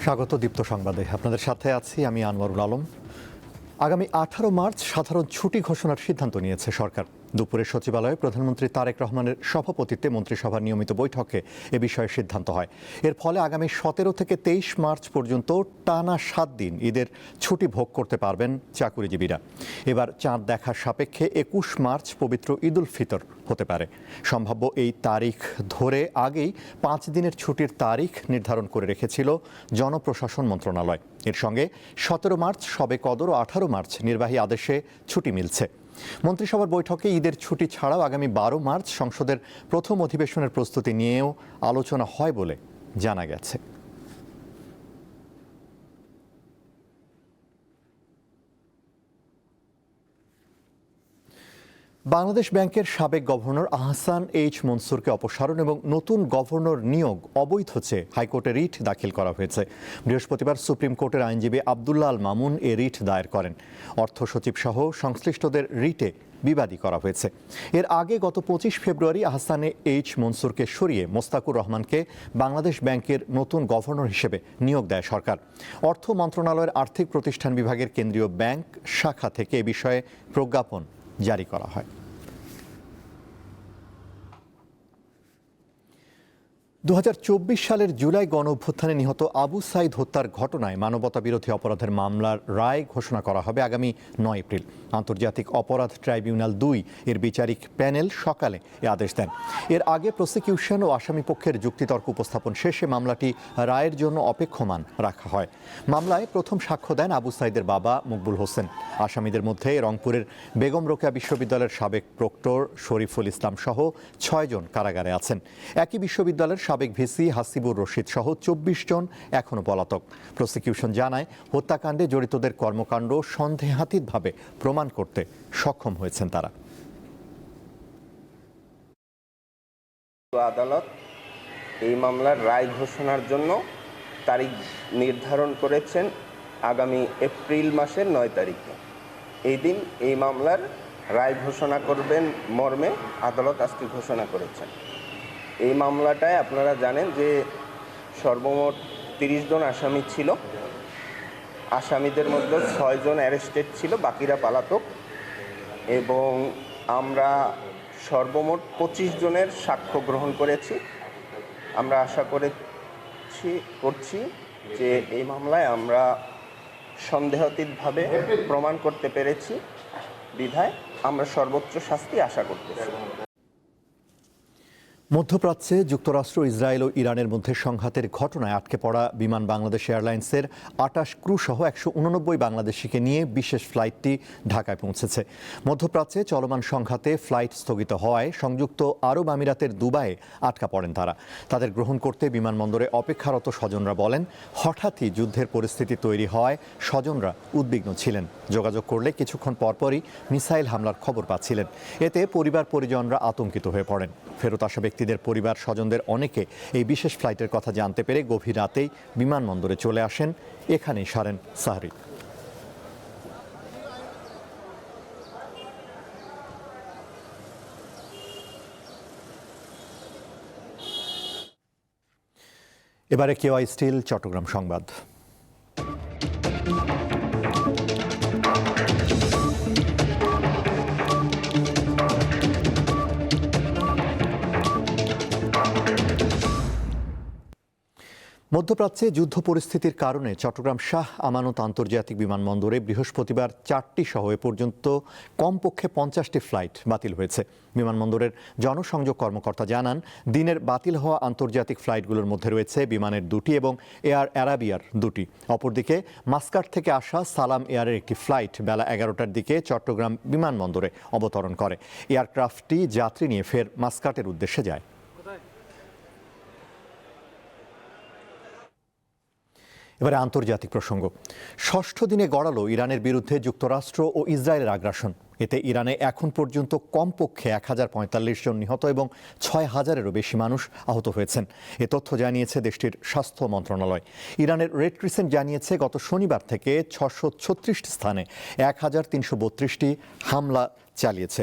স্বাগত দীপ্ত সংবাদে। আপনাদের সাথে আছি আমি আনোয়ারুল আলম। আগামী 18 মার্চ সাধারণ ছুটি ঘোষণার সিদ্ধান্ত নিয়েছে সরকার। দুপুরে সচিবালয়ে প্রধানমন্ত্রী তারেক রহমানের সভাপতিত্বে মন্ত্রিসভার নিয়মিত বৈঠকে এ বিষয়ে সিদ্ধান্ত হয়। এর ফলে আগামী 17 থেকে 23 মার্চ পর্যন্ত টানা 7 দিন ঈদের ছুটি ভোগ করতে পারবেন চাকুরিজীবীরা। এবার চাঁদ দেখার সাপেক্ষে 21 মার্চ পবিত্র ঈদ উল ফিতর হতে পারে। সম্ভাব্য এই তারিখ ধরে আগেই 5 দিনের ছুটির তারিখ নির্ধারণ করে রেখেছিল জনপ্রশাসন মন্ত্রণালয়। এর সঙ্গে 17 মার্চ শবে কদর ও 18 মার্চ নির্বাহী আদেশে ছুটি মিলছে। মন্ত্রিসভার বৈঠকে ঈদের ছুটি ছাড়াও আগামী 12 মার্চ সংসদের প্রথম অধিবেশনের প্রস্তুতি নিয়েও আলোচনা হয় বলে জানা গেছে। বাংলাদেশ ব্যাংকের সাবেক গভর্নর আহসান এইচ মনসুরকে অপসারণ এবং নতুন গভর্নর নিয়োগ অবৈধ চেয়ে হাইকোর্টে রিট দাখিল করা হয়েছে। বৃহস্পতিবার সুপ্রিম কোর্টের আইনজীবী আব্দুল্লাহ আল মামুন এ রিট দায়ের করেন। অর্থ সচিব সহ সংশ্লিষ্টদের রিটে বিবাদী করা হয়েছে। এর আগে গত 25 ফেব্রুয়ারি আহসানে এইচ মনসুরকে সরিয়ে মোস্তাকুর রহমানকে বাংলাদেশ ব্যাংকের নতুন গভর্নর হিসেবে নিয়োগ দেয় সরকার। অর্থ মন্ত্রণালয়ের আর্থিক প্রতিষ্ঠান বিভাগের কেন্দ্রীয় ব্যাংক শাখা থেকে এ বিষয়ে প্রজ্ঞাপন জারি করা হয়। 2024 সালের জুলাই গণঅভ্যুত্থানে নিহত আবু সাইদ হত্যার ঘটনায় মানবতাবিরোধী অপরাধের মামলার রায় ঘোষণা করা হবে আগামী 9 এপ্রিল। আন্তর্জাতিক অপরাধ ট্রাইব্যুনাল 2 এর বিচারিক প্যানেল সকালে এ আদেশ দেন। এর আগে প্রসিকিউশন ও আসামি পক্ষের যুক্তিতর্ক উপস্থাপন শেষে মামলাটি রায়ের জন্য অপেক্ষমান রাখা হয়। মামলায় প্রথম সাক্ষ্য দেন আবু সাইদের বাবা মকবুল হোসেন। আসামিদের মধ্যে রংপুরের বেগম রোকেয়া বিশ্ববিদ্যালয়ের সাবেক প্রক্টর শরীফুল ইসলাম সহ 6 জন কারাগারে আছেন। একই বিশ্ববিদ্যালয়ের সাবেক ভিসি হাসিবুর রশিদ সহ 24 জন এখনও পলাতক। প্রসিকিউশন জানায় হত্যাকাণ্ডে জড়িতদের কর্মকাণ্ড সন্দেহাতীতভাবে প্রমাণ করতে সক্ষম হয়েছেন তারা। আদালত এই মামলার রায় ঘোষণার জন্য তারিখ নির্ধারণ করেছেন আগামী এপ্রিল মাসের 9 তারিখে। এই দিন এই মামলার রায় ঘোষণা করবেন মর্মে আদালত আজকে ঘোষণা করেছেন। এই মামলাটায় আপনারা জানেন যে সর্বমোট 30 জন আসামি ছিল। আসামিদের মধ্যে 6 জন অ্যারেস্টেড ছিল, বাকিরা পলাতক। এবং আমরা সর্বমোট 25 জনের সাক্ষ্য গ্রহণ করেছি। আমরা আশা করছি যে এই মামলায় আমরা সন্দেহাতীতভাবে প্রমাণ করতে পেরেছি বিধায় আমরা সর্বোচ্চ শাস্তি আশা করতেছি। মধ্যপ্রাচ্যে যুক্তরাষ্ট্র, ইসরায়েল ও ইরানের মধ্যে সংঘাতের ঘটনায় আটকে পড়া বিমান বাংলাদেশ এয়ারলাইন্সের 28 ক্রু সহ 189 বাংলাদেশিকে নিয়ে বিশেষ ফ্লাইটটি ঢাকায় পৌঁছেছে। মধ্যপ্রাচ্যে চলমান সংঘাতে ফ্লাইট স্থগিত হওয়ায় সংযুক্ত আরব আমিরাতের দুবাইয়ে আটকা পড়েন তারা। তাদের গ্রহণ করতে বিমানবন্দরে অপেক্ষারত স্বজনরা বলেন, হঠাৎই যুদ্ধের পরিস্থিতি তৈরি হওয়ায় স্বজনরা উদ্বিগ্ন ছিলেন। যোগাযোগ করলে কিছুক্ষণ পরপরই মিসাইল হামলার খবর পাচ্ছিলেন। এতে পরিবার পরিজনরা আতঙ্কিত হয়ে পড়েন। ফেরত আসা ব্যক্তিদের পরিবার স্বজনদের অনেকে এই বিশেষ ফ্লাইটের কথা জানতে পেরে গভীর রাতেই বিমানবন্দরে চলে আসেন। এখানেই সারেন সাহরি। এবারে কেওয়াই স্টিল চট্টগ্রাম সংবাদ। মধ্যপ্রাচ্যে যুদ্ধ পরিস্থিতির কারণে চট্টগ্রাম শাহ আমানত আন্তর্জাতিক বিমানবন্দরে বৃহস্পতিবার 4টি সহ এ পর্যন্ত কমপক্ষে 50টি ফ্লাইট বাতিল হয়েছে। বিমানবন্দরের জনসংযোগ কর্মকর্তা জানান, দিনের বাতিল হওয়া আন্তর্জাতিক ফ্লাইটগুলোর মধ্যে রয়েছে বিমানের 2টি এবং এয়ার অ্যারাবিয়ার 2টি। অপরদিকে মাস্কাট থেকে আসা সালাম এয়ারের একটি ফ্লাইট বেলা 11টার দিকে চট্টগ্রাম বিমানবন্দরে অবতরণ করে। এয়ারক্রাফটটি যাত্রী নিয়ে ফের মাস্কাটের উদ্দেশ্যে যায়। এবারে আন্তর্জাতিক প্রসঙ্গ। 6ষ্ঠ দিনে গড়ালো ইরানের বিরুদ্ধে যুক্তরাষ্ট্র ও ইসরায়েলের আগ্রাসন। এতে ইরানে এখন পর্যন্ত কমপক্ষে 1045 জন নিহত এবং 6000-এরও বেশি মানুষ আহত হয়েছেন। এ তথ্য জানিয়েছে দেশটির স্বাস্থ্য মন্ত্রণালয়। ইরানের রেড ক্রিসেন্ট জানিয়েছে, গত শনিবার থেকে 636টি স্থানে 1332টি হামলা চালিয়েছে।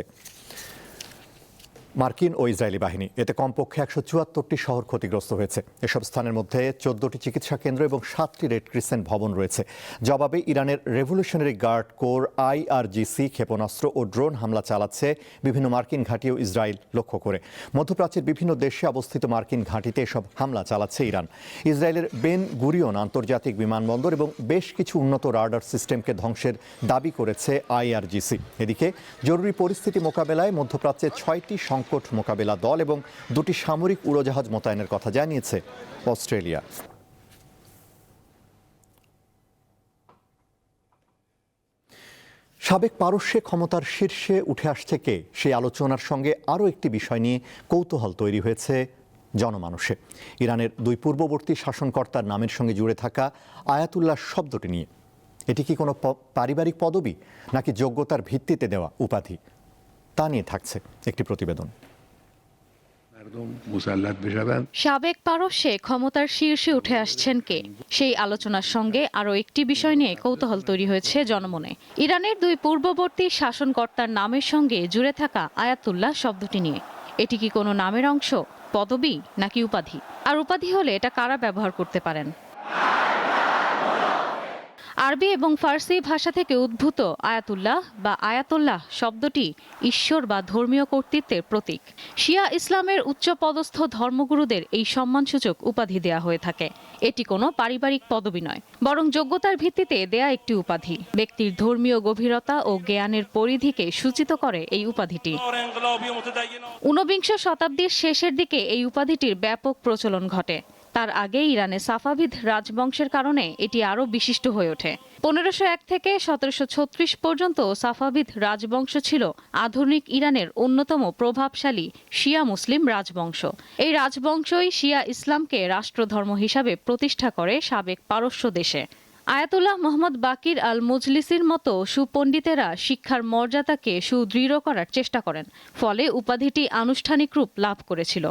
মার্কিন ও ইসরায়েলি বাহিনী। এতে কমপক্ষে 174টি শহর ক্ষতিগ্রস্ত হয়েছে। এসব স্থানের মধ্যে 14টি চিকিৎসা কেন্দ্র এবং 7টি রেড ক্রিসেন্ট ভবন রয়েছে। জবাবে ইরানের রেভলিউশনারি গার্ড কোর IRGC ক্ষেপণাস্ত্র ও ড্রোন হামলা চালাচ্ছে বিভিন্ন মার্কিন ঘাঁটি ও ইসরায়েল লক্ষ্য করে। মধ্যপ্রাচ্যের বিভিন্ন দেশে অবস্থিত মার্কিন ঘাঁটিতে এসব হামলা চালাচ্ছে ইরান। ইসরায়েলের বেন গুরিয়ন আন্তর্জাতিক বিমানবন্দর এবং বেশ কিছু উন্নত রাডার সিস্টেমকে ধ্বংসের দাবি করেছে IRGC। এদিকে জরুরি পরিস্থিতি মোকাবেলায় মধ্যপ্রাচ্যে 6টি সংকট মোকাবেলা দল এবং 2টি সামরিক উড়োজাহাজ মোতায়েনের কথা জানিয়েছে অস্ট্রেলিয়া। সাবেক পারস্যে ক্ষমতার শীর্ষে উঠে আসছে কে, সেই আলোচনার সঙ্গে আরও একটি বিষয় নিয়ে কৌতূহল তৈরি হয়েছে জনমানসে। ইরানের 2 পূর্ববর্তী শাসনকর্তার নামের সঙ্গে জুড়ে থাকা আয়াতুল্লাহ শব্দটি নিয়ে। এটি কি কোনো পারিবারিক পদবি নাকি যোগ্যতার ভিত্তিতে দেওয়া উপাধি, তা নিয়ে থাকছে একটি প্রতিবেদন। সাবেক পারস্যে ক্ষমতার শীর্ষে উঠে আসছেন কে, সেই আলোচনার সঙ্গে আরও একটি বিষয় নিয়ে কৌতূহল তৈরি হয়েছে জনমনে। ইরানের 2 পূর্ববর্তী শাসনকর্তার নামের সঙ্গে জুড়ে থাকা আয়াতুল্লাহ শব্দটি নিয়ে। এটি কি কোনো নামের অংশ, পদবি নাকি উপাধি? আর উপাধি হলে এটা কারা ব্যবহার করতে পারেন? আরবি এবং ফার্সি ভাষা থেকে উদ্ভূত আয়াতুল্লাহ বা আয়াতোল্লাহ শব্দটি ঈশ্বর বা ধর্মীয় কর্তৃত্বের প্রতীক। শিয়া ইসলামের উচ্চপদস্থ ধর্মগুরুদের এই সম্মানসূচক উপাধি দেয়া হয়ে থাকে। এটি কোনো পারিবারিক পদবি নয়, বরং যোগ্যতার ভিত্তিতে দেয়া একটি উপাধি। ব্যক্তির ধর্মীয় গভীরতা ও জ্ঞানের পরিধিকে সূচিত করে এই উপাধিটি। 19 শতাব্দীর শেষের দিকে এই উপাধিটির ব্যাপক প্রচলন ঘটে। তার আগে ইরানে সাফাভিদ রাজবংশের কারণে এটি আরও বিশিষ্ট হয়ে ওঠে। 1501 থেকে 1736 পর্যন্ত সাফাভিদ রাজবংশ ছিল আধুনিক ইরানের অন্যতম প্রভাবশালী শিয়া মুসলিম রাজবংশ। এই রাজবংশই শিয়া ইসলামকে রাষ্ট্রধর্ম হিসাবে প্রতিষ্ঠা করে সাবেক পারস্য দেশে। আয়াতুল্লাহ মোহাম্মদ বাকির আল মজলিসির মতো সুপণ্ডিতেরা শিক্ষার মর্যাদাকে সুদৃঢ় করার চেষ্টা করেন, ফলে উপাধিটি আনুষ্ঠানিক রূপ লাভ করেছিল।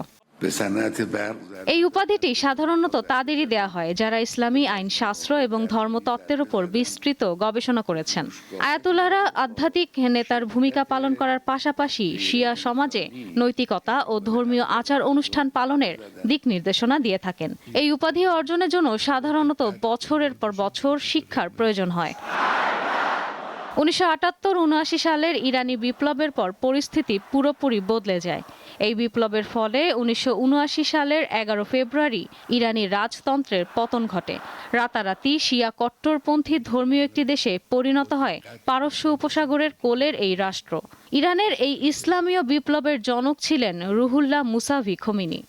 এই উপাধিটি সাধারণত তাদেরই দেয়া হয় যারা ইসলামী আইন শাস্ত্র এবং ধর্মতত্ত্বের উপর বিস্তৃত গবেষণা করেছেন। আয়াতুল্লাহরা আধ্যাত্মিক নেতার ভূমিকা পালন করার পাশাপাশি শিয়া সমাজে নৈতিকতা ও ধর্মীয় আচার অনুষ্ঠান পালনের দিক নির্দেশনা দিয়ে থাকেন। এই উপাধি অর্জনের জন্য সাধারণত বছরের পর বছর শিক্ষার প্রয়োজন হয়। 1978-79 সালের ইরানি বিপ্লবের পর পরিস্থিতি পুরোপুরি বদলে যায়। এই বিপ্লবের ফলে 1979 সালের 11 ফেব্রুয়ারি ইরানি রাজতন্ত্রের পতন ঘটে। রাতারাতি শিয়া কট্টরপন্থী ধর্মীয় একটি দেশে পরিণত হয় পারস্য উপসাগরের কোলের এই রাষ্ট্র। ইরানের এই ইসলামীয় বিপ্লবের জনক ছিলেন রুহুল্লাহ মুসাভি খোমেনি।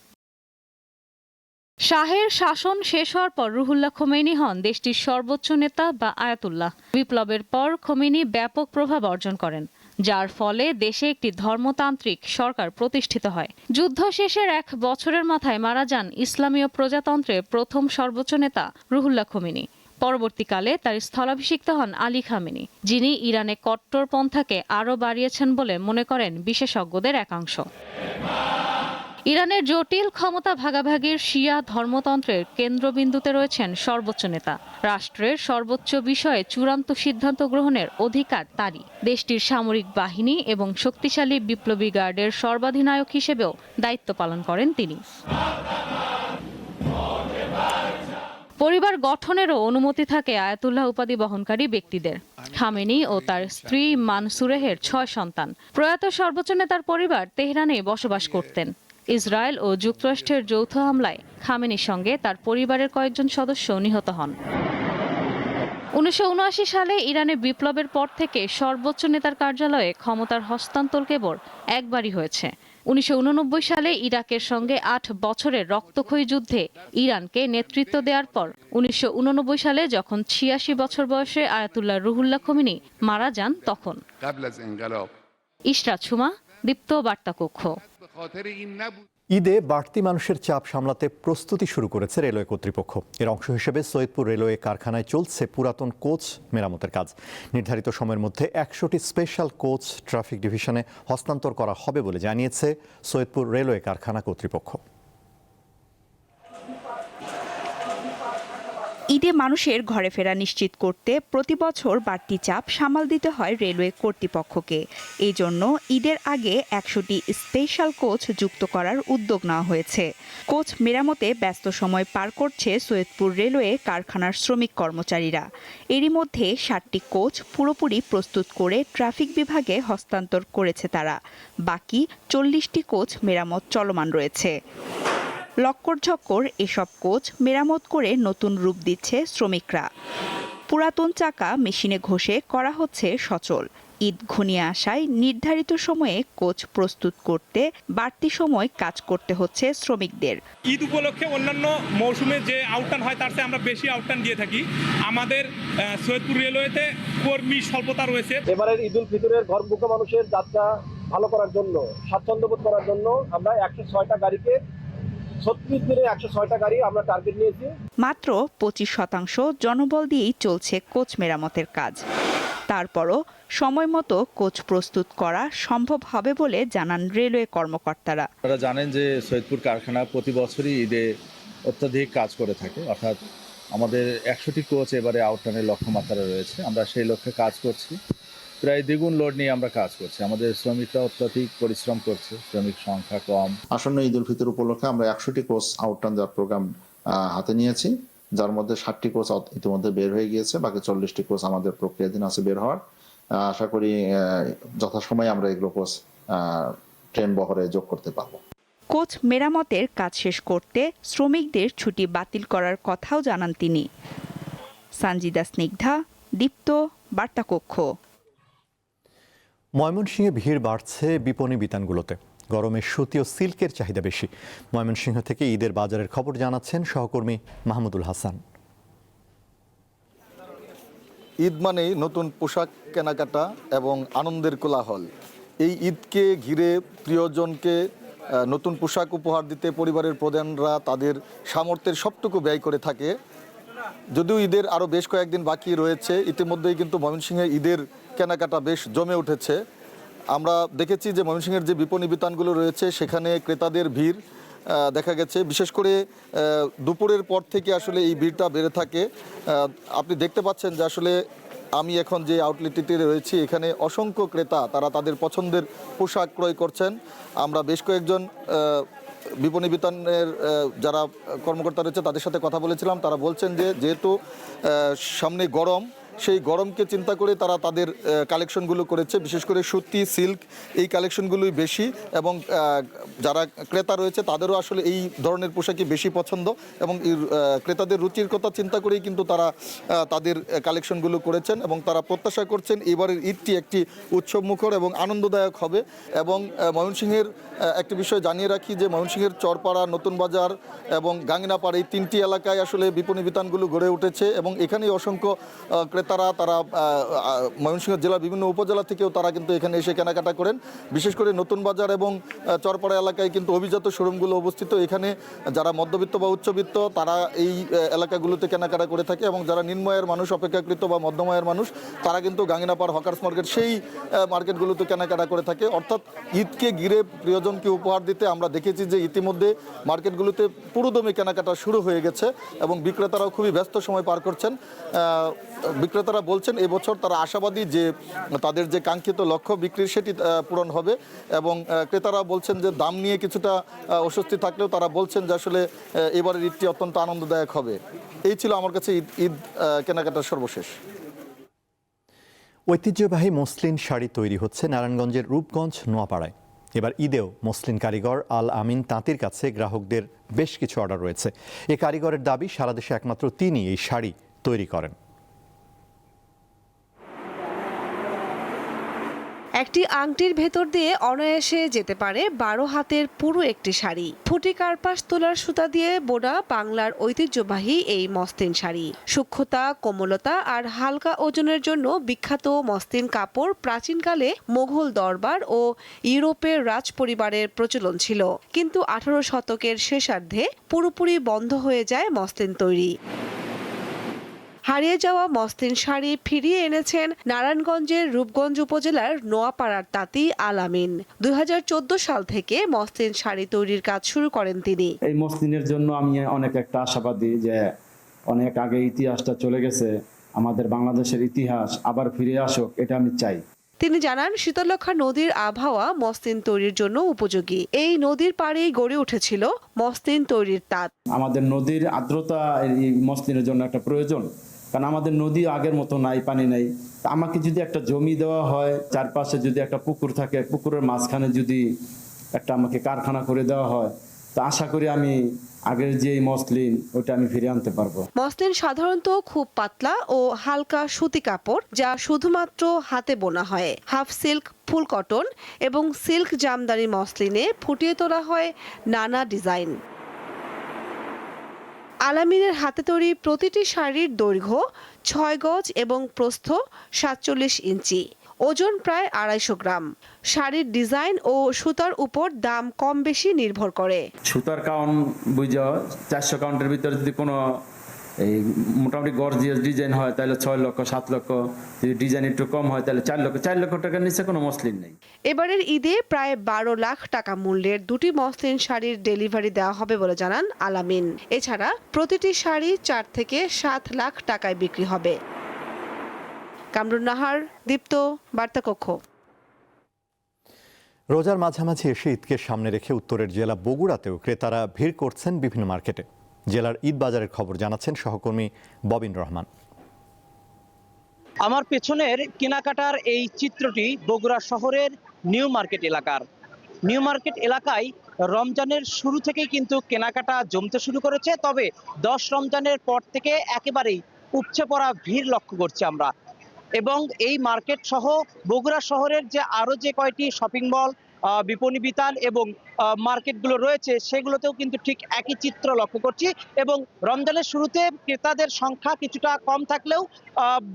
শাহের শাসন শেষ হওয়ার পর রুহুল্লাহ খোমেনি হন দেশটির সর্বোচ্চ নেতা বা আয়াতুল্লাহ। বিপ্লবের পর খোমেনি ব্যাপক প্রভাব অর্জন করেন, যার ফলে দেশে একটি ধর্মতান্ত্রিক সরকার প্রতিষ্ঠিত হয়। যুদ্ধ শেষের 1 বছরের মাথায় মারা যান ইসলামীয় প্রজাতন্ত্রের প্রথম সর্বোচ্চ নেতা রুহুল্লাহ খোমেনি। পরবর্তীকালে তার স্থলাভিষিক্ত হন আলী খামেনি, যিনি ইরানে কট্টরপন্থাকে আরও বাড়িয়েছেন বলে মনে করেন বিশেষজ্ঞদের একাংশ। ইরানের জটিল ক্ষমতা ভাগাভাগির শিয়া ধর্মতন্ত্রের কেন্দ্রবিন্দুতে রয়েছেন সর্বোচ্চ নেতা। রাষ্ট্রের সর্বোচ্চ বিষয়ে চূড়ান্ত সিদ্ধান্ত গ্রহণের অধিকার তারই। দেশটির সামরিক বাহিনী এবং শক্তিশালী বিপ্লবী গার্ডের সর্বাধিনায়ক হিসেবেও দায়িত্ব পালন করেন তিনি। পরিবার গঠনেরও অনুমতি থাকে আয়াতুল্লাহ উপাধি বহনকারী ব্যক্তিদের। খামেনি ও তার স্ত্রী মানসুরেহের 6 সন্তান। প্রয়াত সর্বোচ্চ নেতার পরিবার তেহরানে বসবাস করতেন। ইসরায়েল ও যুক্তরাষ্ট্রের যৌথ হামলায় খামেনির সঙ্গে তার পরিবারের কয়েকজন সদস্য নিহত হন। 1979 সালে ইরানে বিপ্লবের পর থেকে সর্বোচ্চ নেতার কার্যালয়ে ক্ষমতার হস্তান্তর কেবল একবারই হয়েছে। 1989 সালে ইরাকের সঙ্গে 8 বছরের রক্তক্ষয়ী যুদ্ধে ইরানকে নেতৃত্ব দেওয়ার পর 1989 সালে যখন 86 বছর বয়সে আয়াতুল্লাহ রুহুল্লাহ খোমেনি মারা যান, তখন। ইশরাত সুমা, দীপ্ত বার্তা কক্ষ। ঈদে বাড়তি মানুষের চাপ সামলাতে প্রস্তুতি শুরু করেছে রেলওয়ে কর্তৃপক্ষ। এর অংশ হিসেবে সৈয়দপুর রেলওয়ে কারখানায় চলছে পুরাতন কোচ মেরামতের কাজ। নির্ধারিত সময়ের মধ্যে 100টি স্পেশাল কোচ ট্রাফিক ডিভিশনে হস্তান্তর করা হবে বলে জানিয়েছে সৈয়দপুর রেলওয়ে কারখানা কর্তৃপক্ষ। ঈদে মানুষের ঘরে ফেরা নিশ্চিত করতে প্রতি বছর বাড়তি চাপ সামাল দিতে হয় রেলওয়ে কর্তৃপক্ষকে। এই জন্য ঈদের আগে ১০০টি স্পেশাল কোচ যুক্ত করার উদ্যোগ নেওয়া হয়েছে। কোচ মেরামতে ব্যস্ত সময় পার করছে সৈয়দপুর রেলওয়ে কারখানার শ্রমিক কর্মচারীরা। এরই মধ্যে ৬০টি কোচ পুরোপুরি প্রস্তুত করে ট্রাফিক বিভাগে হস্তান্তর করেছে তারা। বাকি ৪০টি কোচ মেরামত চলমান রয়েছে। লক্কর-ঝক্কর এসব কোচ মেরামত করে নতুন রূপ দিচ্ছে শ্রমিকরা। পুরাতন চাকা মেশিনে ঘষে করা হচ্ছে সচল। ঈদ ঘনিয়ে আসায় নির্ধারিত সময়ে কোচ প্রস্তুত করতে বাড়তি সময় কাজ করতে হচ্ছে শ্রমিকদের। ঈদ উপলক্ষে অন্যান্য মৌসুমে যে আউটটান হয় তার চেয়ে আমরা বেশি আউটটান দিয়ে থাকি। আমাদের সৈয়দপুর রেলওয়েতে কর্মী স্বল্পতা রয়েছে। এবারের ঈদ উল ফিতরের ঘরমুখী মানুষের যাত্রা ভালো করার জন্য, স্বাচ্ছন্দ্যবোধ করার জন্য আমরা ১০৬টা গাড়িকে ৩৬ দিনে ১০৬টা গাড়ি আমরা টার্গেট নিয়েছি। মাত্র ২৫% জনবল দিয়েই চলছে কোচ মেরামতের কাজ। তারপরও সময় মতো কোচ প্রস্তুত করা সম্ভব হবে বলে জানান রেলওয়ে কর্মকর্তারা। আপনারা জানেন যে সৈয়দপুর কারখানা প্রতি বছরই ঈদে অত্যাধিক কাজ করে থাকে, অর্থাৎ আমাদের ১০০টি কোচ এবারে আউটটানের লক্ষ্যমাত্রা রয়েছে। আমরা সেই লক্ষ্যে কাজ করছি। প্রায় দ্বিগুণ লোড নিয়ে আমরা কাজ করছি। আমাদের শ্রমিকরা অত্যাধিক পরিশ্রম করছে, শ্রমিক সংখ্যা কম। আসন্ন ঈদ উল ফিতর উপলক্ষে আমরা ১০০টি কোচ আউটটান দেওয়ার প্রোগ্রাম হাতে নিয়েছি, যার মধ্যে ৬০টি কোচ ইতিমধ্যে বের হয়ে গিয়েছে, বাকি ৪০টি কোচ আমাদের প্রক্রিয়াধীন আছে বের হওয়ার। আশা করি যথাসময়ে আমরা এগুলো কোচ ট্রেন বহরে যোগ করতে পারবো। কোচ মেরামতের কাজ শেষ করতে শ্রমিকদের ছুটি বাতিল করার কথাও জানান তিনি। সানজিদা স্নিগ্ধা, দীপ্ত, বার্তাকক্ষ। ময়মনসিংহে ভিড় বাড়ছে বিপণী বিতানগুলোতে। গরমে সুতি ও সিল্কের চাহিদা বেশি। ময়মনসিংহ থেকে ঈদের বাজারের খবর জানাচ্ছেন সহকর্মী মাহমুদুল হাসান। ঈদ মানেই নতুন পোশাক কেনাকাটা এবং আনন্দের কোলাহল। এই ঈদকে ঘিরে প্রিয়জনকে নতুন পোশাক উপহার দিতে পরিবারের প্রধানরা তাদের সামর্থ্যের সবটুকু ব্যয় করে থাকে। যদিও ঈদের আরও বেশ কয়েকদিন বাকি রয়েছে, ইতিমধ্যেই কিন্তু ময়মনসিংহে ঈদের কেনাকাটা বেশ জমে উঠেছে। আমরা দেখেছি যে ময়মনসিংহের যে বিপণী বিতানগুলো রয়েছে সেখানে ক্রেতাদের ভিড় দেখা গেছে। বিশেষ করে দুপুরের পর থেকে আসলে এই ভিড়টা বেড়ে থাকে। আপনি দেখতে পাচ্ছেন যে আসলে আমি এখন যে আউটলেটটিতে রয়েছি এখানে অসংখ্য ক্রেতা তারা তাদের পছন্দের পোশাক ক্রয় করছেন। আমরা বেশ কয়েকজন বিপণী বিতানের যারা কর্মকর্তা রয়েছে তাদের সাথে কথা বলেছিলাম। তারা বলছেন যে যেহেতু সামনে গরম, সেই গরমকে চিন্তা করে তারা তাদের কালেকশনগুলো করেছে। বিশেষ করে সুতি, সিল্ক এই কালেকশনগুলোই বেশি, এবং যারা ক্রেতা রয়েছে তাদেরও আসলে এই ধরনের পোশাকই বেশি পছন্দ, এবং ক্রেতাদের রুচির কথা চিন্তা করেই কিন্তু তারা তাদের কালেকশনগুলো করেছেন, এবং তারা প্রত্যাশা করছেন এবারের ঈদটি একটি উৎসবমুখর এবং আনন্দদায়ক হবে। এবং ময়মনসিংহের একটি বিষয় জানিয়ে রাখি যে ময়মনসিংহের চরপাড়া, নতুন বাজার এবং গাঙ্গিনাপাড়া এই তিনটি এলাকায় আসলে বিপণী বিতানগুলো গড়ে উঠেছে, এবং এখানেই অসংখ্য তারা ময়মনসিংহ জেলার বিভিন্ন উপজেলা থেকেও তারা কিন্তু এখানে এসে কেনাকাটা করেন। বিশেষ করে নতুন বাজার এবং চরপাড়া এলাকায় কিন্তু অভিজাত শোরুমগুলো অবস্থিত। এখানে যারা মধ্যবিত্ত বা উচ্চবিত্ত তারা এই এলাকাগুলোতে কেনাকাটা করে থাকে, এবং যারা নিম্নআয়ের মানুষ, অপেক্ষাকৃত বা মধ্যমায়ের মানুষ, তারা কিন্তু গাঙ্গিনাপাড় হকার্স মার্কেট সেই মার্কেটগুলোতে কেনাকাটা করে থাকে। অর্থাৎ ঈদকে ঘিরে প্রিয়জনকে উপহার দিতে আমরা দেখেছি যে ইতিমধ্যে মার্কেটগুলোতে পুরোদমে কেনাকাটা শুরু হয়ে গেছে, এবং বিক্রেতারাও খুবই ব্যস্ত সময় পার করছেন। বিক্রেতারা বলছেন এবছর তারা আশাবাদী যে তাদের যে কাঙ্ক্ষিত লক্ষ্য বিক্রির সেটি পূরণ হবে, এবং ক্রেতারা বলছেন যে দাম নিয়ে কিছুটা অস্বস্তি থাকলেও তারা বলছেন যে আসলে এবারের ঈদটি অত্যন্ত আনন্দদায়ক হবে। এই ছিল আমার কাছে ঈদ কেনাকাটার সর্বশেষ। ঐতিহ্যবাহী মসলিন শাড়ি তৈরি হচ্ছে নারায়ণগঞ্জের রূপগঞ্জ নোয়াপাড়ায়। এবার ঈদেও মসলিন কারিগর আল আমিন তাঁতির কাছে গ্রাহকদের বেশ কিছু অর্ডার রয়েছে। এই কারিগরের দাবি সারা দেশে একমাত্র তিনি এই শাড়ি তৈরি করেন। একটি আংটির ভেতর দিয়ে অনায়াসে যেতে পারে ১২ হাতের পুরো একটি শাড়ি। ফুটি কার্পাস তোলার সুতা দিয়ে বোনা বাংলার ঐতিহ্যবাহী এই মসলিন শাড়ি। সূক্ষ্মতা, কোমলতা আর হালকা ওজনের জন্য বিখ্যাত মসলিন কাপড় প্রাচীনকালে মোগল দরবার ও ইউরোপের রাজ পরিবারের প্রচলন ছিল, কিন্তু ১৮ শতকের শেষার্ধে পুরোপুরি বন্ধ হয়ে যায় মসলিন তৈরি। হারিয়ে যাওয়া মসলিন শাড়ি ফিরিয়ে এনেছেন নারায়ণগঞ্জের রূপগঞ্জ উপজেলার নোয়াপাড়ার তাঁতি আল আমিন। ২০১৪ সাল থেকে মসলিন শাড়ি তৈরির কাজ শুরু করেন তিনি। এই মসলিনের জন্য আমি অনেক একটা আশাবাদী যে অনেক আগে ইতিহাসটা চলে গেছে, আমাদের বাংলাদেশের ইতিহাস আবার ফিরে আসুক, এটা আমি চাই। তিনি জানান শীতলক্ষ্যা নদীর আবহাওয়া মসলিন তৈরির জন্য উপযোগী। এই নদীর পাড়েই গড়ে উঠেছিল মসলিন তৈরির তাঁত। আমাদের নদীর আর্দ্রতা এই মসলিনের জন্য একটা প্রয়োজন, কারণ আমাদের নদী আগের মতো নাই, পানি নাই। তা আমাকে যদি একটা জমি দেওয়া হয়, চারপাশে যদি একটা পুকুর থাকে, পুকুরের মাঝখানে যদি একটা আমাকে কারখানা করে দেওয়া হয়, তা আশা করি আমি আগের যে মসলিন ওটা আমি ফিরে আনতে পারবো। মসলিন সাধারণত খুব পাতলা ও হালকা সুতি কাপড়, যা শুধুমাত্র হাতে বোনা হয়। হাফ সিল্ক, ফুল কটন এবং সিল্ক জামদানি মসলিনে ফুটিয়ে তোলা হয় নানা ডিজাইন। আলামিনের হাতে তৈরি প্রতিটি শাড়ির দৈর্ঘ্য 6 গজ এবং প্রস্থ 47 ইঞ্চি। ওজন প্রায় 250 গ্রাম। শাড়ির ডিজাইন ও সুতার উপর দাম কম বেশি নির্ভর করে। সুতার কাউন্ট বুঝা 400 কাউন্টের ভিতরে যদি কোনো এই মোটামুটি গর্জিয়াস ডিজাইন হয় তাহলে 6 লক্ষ 7 লক্ষ, যদি ডিজাইন একটু কম হয় তাহলে 4 লক্ষ টাকার নিচে কোনো মসলিন নেই। এবারের ঈদে প্রায় 12 লাখ টাকা মূল্যের 2টি মসলিন শাড়ির ডেলিভারি দেওয়া হবে বলে জানান আলামিন। এছাড়া প্রতিটি শাড়ি 4 থেকে 7 লাখ টাকায় বিক্রি হবে। কামরুন নাহার, দীপ্ত, বার্তাকক্ষ। রোজার মাঝামাঝি এসে ঈদকে সামনে রেখে উত্তরের জেলা বগুড়াতেও ক্রেতারা ভিড় করছেন বিভিন্ন মার্কেটে। জেলার ঈদ বাজারের খবর জানাচ্ছেন সহকর্মী ববিন রহমান। আমার পেছনের কেনাকাটার এই চিত্রটি বগুড়া শহরের নিউ মার্কেট এলাকার। নিউ মার্কেট এলাকায় রমজানের শুরু থেকেই কিন্তু কেনাকাটা জমতে শুরু করেছে, তবে 10 রমজানের পর থেকে একেবারেই উপচে পড়া ভিড় লক্ষ্য করছি আমরা। এবং এই মার্কেট সহ বগুড়া শহরের যে আরো যে কয়টি শপিং মল, বিপণী বিতান এবং মার্কেটগুলো রয়েছে সেগুলোতেও কিন্তু ঠিক একই চিত্র লক্ষ্য করছি। এবং রমজানের শুরুতে ক্রেতাদের সংখ্যা কিছুটা কম থাকলেও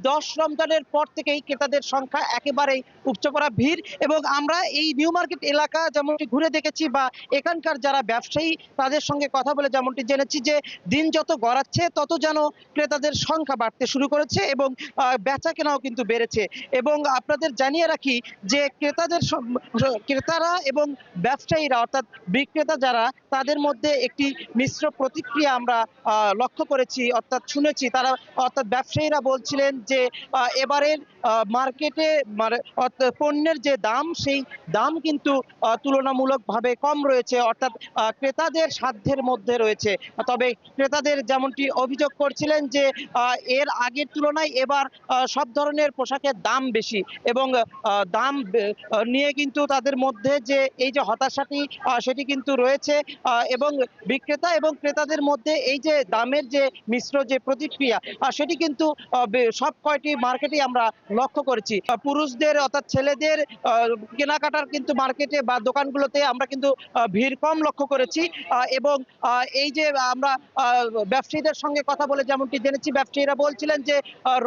10 রমজানের পর থেকেই ক্রেতাদের সংখ্যা একেবারেই উপচে পড়া ভিড়। এবং আমরা এই নিউ মার্কেট এলাকা যেমনটি ঘুরে দেখেছি বা এখানকার যারা ব্যবসায়ী তাদের সঙ্গে কথা বলে যেমনটি জেনেছি যে দিন যত গড়াচ্ছে তত যেন ক্রেতাদের সংখ্যা বাড়তে শুরু করেছে এবং বেচা কেনাও কিন্তু বেড়েছে। এবং আপনাদের জানিয়ে রাখি যে ক্রেতারা এবং ব্যবসায়ীরা অর্থাৎ বিক্রেতা যারা, তাদের মধ্যে একটি মিশ্র প্রতিক্রিয়া আমরা লক্ষ্য করেছি অর্থাৎ শুনেছি। তারা অর্থাৎ ব্যবসায়ীরা বলছিলেন যে এবারের মার্কেটে পণ্যের যে দাম সেই দাম কিন্তু তুলনামূলকভাবে কম রয়েছে, অর্থাৎ ক্রেতাদের সাধ্যের মধ্যে রয়েছে। তবে ক্রেতাদের যেমনটি অভিযোগ করছিলেন যে এর আগের তুলনায় এবার সব ধরনের পোশাকের দাম বেশি এবং দাম নিয়ে কিন্তু তাদের মধ্যে যে এই যে হতাশাটি সেটি কিন্তু রয়েছে। এবং বিক্রেতা এবং ক্রেতাদের মধ্যে এই যে দামের যে মিশ্র যে প্রতিক্রিয়া সেটি কিন্তু সব কয়টি মার্কেটেই আমরা লক্ষ্য করেছি। পুরুষদের অর্থাৎ ছেলেদের কেনাকাটার কিন্তু মার্কেটে বা দোকানগুলোতে আমরা কিন্তু ভিড় কম লক্ষ্য করেছি। এবং এই যে আমরা ব্যবসায়ীদের সঙ্গে কথা বলে যেমনটি জেনেছি, ব্যবসায়ীরা বলছিলেন যে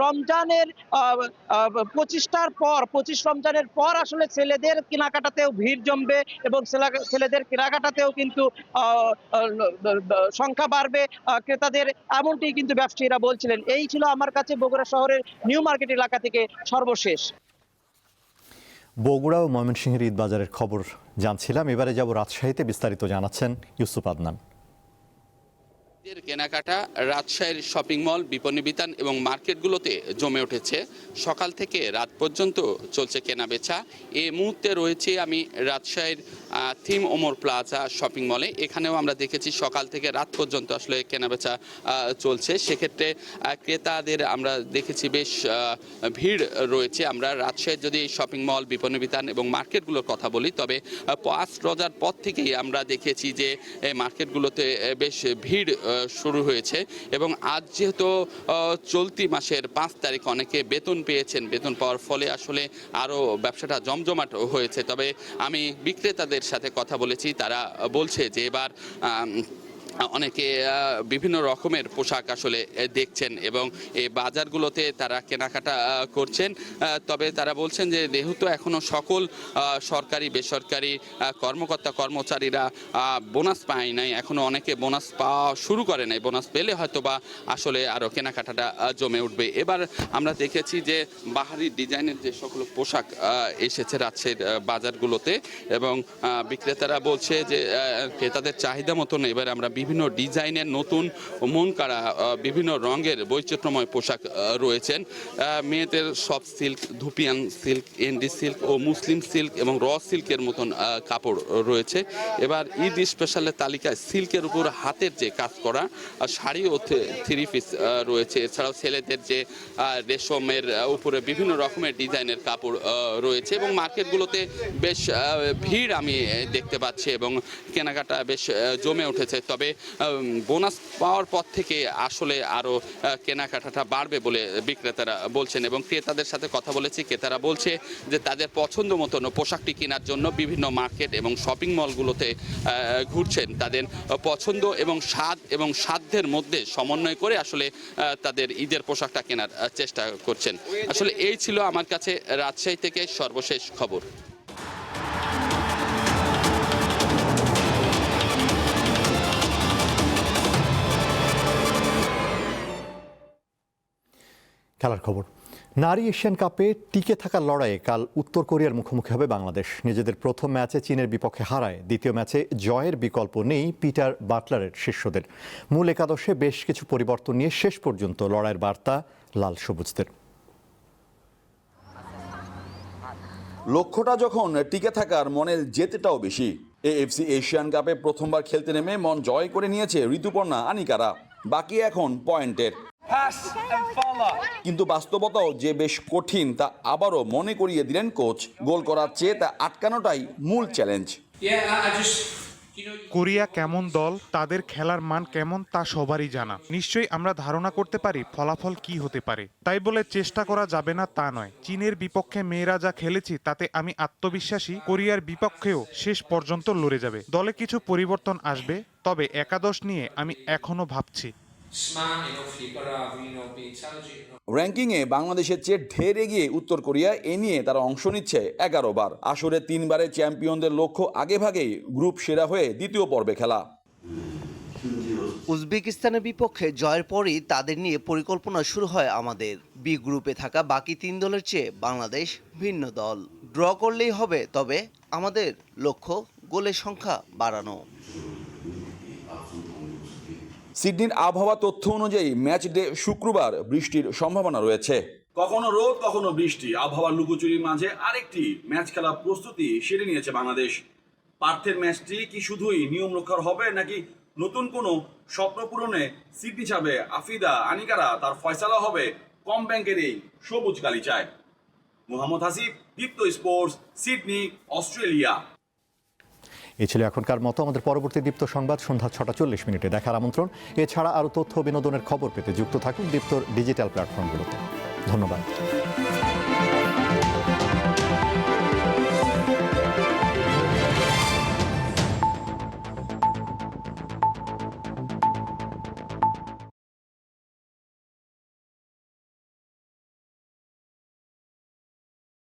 রমজানের 25 রমজানের পর আসলে ছেলেদের কেনাকাটাতেও ভিড় জমবে এবং ছেলেদের কেনাকাটাতেও কিন্তু সংখ্যা বাড়বে ক্রেতাদের, এমনটি কিন্তু ব্যবসায়ীরা বলছিলেন। এই ছিল আমার কাছে বগুড়া শহরের নিউ মার্কেট এলাকা থেকে সর্বশেষ। বগুড়া ও ময়মনসিংহের ঈদ বাজারের খবর জানছিলাম। এবারে যাব রাজশাহীতে, বিস্তারিত জানাচ্ছেন ইউসুফ আদনান। কেনাকাটা রাজশাহীর শপিং মল, বিপণী বিতান এবং মার্কেটগুলোতে জমে উঠেছে। সকাল থেকে রাত পর্যন্ত চলছে কেনাবেচা। এই মুহূর্তে রয়েছে আমি রাজশাহীর থিম ওমর প্লাজা শপিং মলে। এখানেও আমরা দেখেছি সকাল থেকে রাত পর্যন্ত আসলে কেনাবেচা চলছে। সেক্ষেত্রে ক্রেতাদের আমরা দেখেছি বেশ ভিড় রয়েছে। আমরা রাজশাহীর যদি শপিং মল, বিপণী বিতান এবং মার্কেটগুলোর কথা বলি, তবে 5 রোজার পর থেকেই আমরা দেখেছি যে এই মার্কেটগুলোতে বেশ ভিড় শুরু হয়েছে। এবং আজ যেহেতু চলতি মাসের 5 তারিখ, অনেকে বেতন পেয়েছেন। বেতন পাওয়ার ফলে আসলে আরও ব্যবসাটা জমজমাট হয়েছে। তবে আমি বিক্রেতাদের সাথে কথা বলেছি, তারা বলছে যে এবার অনেকে বিভিন্ন রকমের পোশাক আসলে দেখছেন এবং এই বাজারগুলোতে তারা কেনাকাটা করছেন। তবে তারা বলছেন যে যেহেতু এখনও সকল সরকারি বেসরকারি কর্মকর্তা কর্মচারীরা বোনাস পায় নাই, এখনও অনেকে বোনাস পাওয়া শুরু করে নাই। বোনাস পেলে হয়তো বা আসলে আরও কেনাকাটাটা জমে উঠবে। এবার আমরা দেখেছি যে বাহারি ডিজাইনের যে সকল পোশাক এসেছে রাজশাহীর বাজারগুলোতে এবং বিক্রেতারা বলছে যে ক্রেতাদের চাহিদা মতন এবার আমরা বিভিন্ন ডিজাইনের নতুন মন কাড়া বিভিন্ন রঙের বৈচিত্র্যময় পোশাক রয়েছেন। মেয়েদের soft silk, dupion silk, এন্ডি silk ও মুসলিম সিল্ক এবং র সিল্কের মতন কাপড় রয়েছে। এবার ঈদ স্পেশালের তালিকায় সিল্কের উপর হাতের যে কাজ করা শাড়ি ও থ্রি পিস রয়েছে। এছাড়াও ছেলেদের যে রেশমের উপরে বিভিন্ন রকমের ডিজাইনের কাপড় রয়েছে এবং মার্কেটগুলোতে বেশ ভিড় আমি দেখতে পাচ্ছি এবং কেনাকাটা বেশ জমে উঠেছে। তবে বোনাস পাওয়ার পর থেকে আসলে আরও কেনাকাটাটা বাড়বে বলে বিক্রেতারা বলছেন এবং ক্রেতাদের সাথে কথা বলেছি। ক্রেতারা বলছে যে তাদের পছন্দ মতন পোশাকটি কেনার জন্য বিভিন্ন মার্কেট এবং শপিং মলগুলোতে ঘুরছেন। তাদের পছন্দ এবং স্বাদ এবং সাধ্যের মধ্যে সমন্বয় করে আসলে তাদের ঈদের পোশাকটা কেনার চেষ্টা করছেন। আসলে এই ছিল আমার কাছে রাজশাহী থেকে সর্বশেষ খবর। খেলার খবর। নারী এশিয়ান কাপে টিকে থাকার লড়াইয়ে কাল উত্তর কোরিয়ার মুখোমুখি হবে বাংলাদেশ। নিজেদের প্রথম ম্যাচে চীনের বিপক্ষে হারায় দ্বিতীয় ম্যাচে জয়ের বিকল্প নেই পিটার বাটলারের শিষ্যদের। মূল একাদশে বেশ কিছু পরিবর্তন নিয়ে শেষ পর্যন্ত লড়াইয়ের বার্তা লাল সবুজদের। লক্ষ্যটা যখন টিকে থাকার, মনের জেতেটাও বেশি। এএফসি এশিয়ান কাপে প্রথমবার খেলতে নেমে মন জয় করে নিয়েছে ঋতুপর্ণা আনিকারা। বাকি এখন পয়েন্টের। কিন্তু বাস্তবতাও যে বেশ কঠিন তা আবারও মনে করিয়ে দিলেন কোচ। গোল করার চেয়ে তা আটকানোটাই মূল চ্যালেঞ্জ। কোরিয়া কেমন দল, তাদের খেলার মান কেমন তা সবারই জানা। নিশ্চয়ই আমরা ধারণা করতে পারি ফলাফল কি হতে পারে। তাই বলে চেষ্টা করা যাবে না তা নয়। চীনের বিপক্ষে মেয়েরা যা খেলেছি তাতে আমি আত্মবিশ্বাসী কোরিয়ার বিপক্ষেও শেষ পর্যন্ত লড়ে যাবে। দলে কিছু পরিবর্তন আসবে, তবে একাদশ নিয়ে আমি এখনো ভাবছি। র্যাঙ্কিংয়ে বাংলাদেশের চেয়ে ঢের এগিয়ে উত্তর কোরিয়া। এ নিয়ে তারা অংশ নিচ্ছে 11 বার। আসরে 3 বারে চ্যাম্পিয়নদের লক্ষ্য আগেভাগেই গ্রুপ সেরা হয়ে দ্বিতীয় পর্বে খেলা। উজবেকিস্তানের বিপক্ষে জয়ের পরই তাদের নিয়ে পরিকল্পনা শুরু হয় আমাদের। বি গ্রুপে থাকা বাকি 3 দলের চেয়ে বাংলাদেশ ভিন্ন দল। ড্র করলেই হবে, তবে আমাদের লক্ষ্য গোলের সংখ্যা বাড়ানো। সিডনির আবহাওয়া তথ্য অনুযায়ী ম্যাচ ডে শুক্রবার বৃষ্টির সম্ভাবনা রয়েছে। কখনো রোদ, কখনো বৃষ্টি। আবহাওয়ার লুকোচুরির মাঝে আরেকটি ম্যাচ খেলার প্রস্তুতি সেরে নিয়েছে বাংলাদেশ। পার্থের ম্যাচটি কি শুধুই নিয়ম রক্ষার হবে, নাকি নতুন কোনো স্বপ্ন পূরণে সিডনি যাবে আফিদা আনিকারা? তার ফয়সালা হবে কম ব্যাংকের এই সবুজ গালিচায়। মোহাম্মদ হাসিব, দীপ্ত স্পোর্টস, সিডনি, অস্ট্রেলিয়া। এই ছিল এখনকার মতো। আমাদের পরবর্তী দীপ্ত সংবাদ সন্ধ্যা 6:40 দেখার আমন্ত্রণ। এছাড়া আরও তথ্য বিনোদনের খবর পেতে যুক্ত থাকুন দীপ্তর ডিজিটাল প্ল্যাটফর্মগুলোতে। ধন্যবাদ।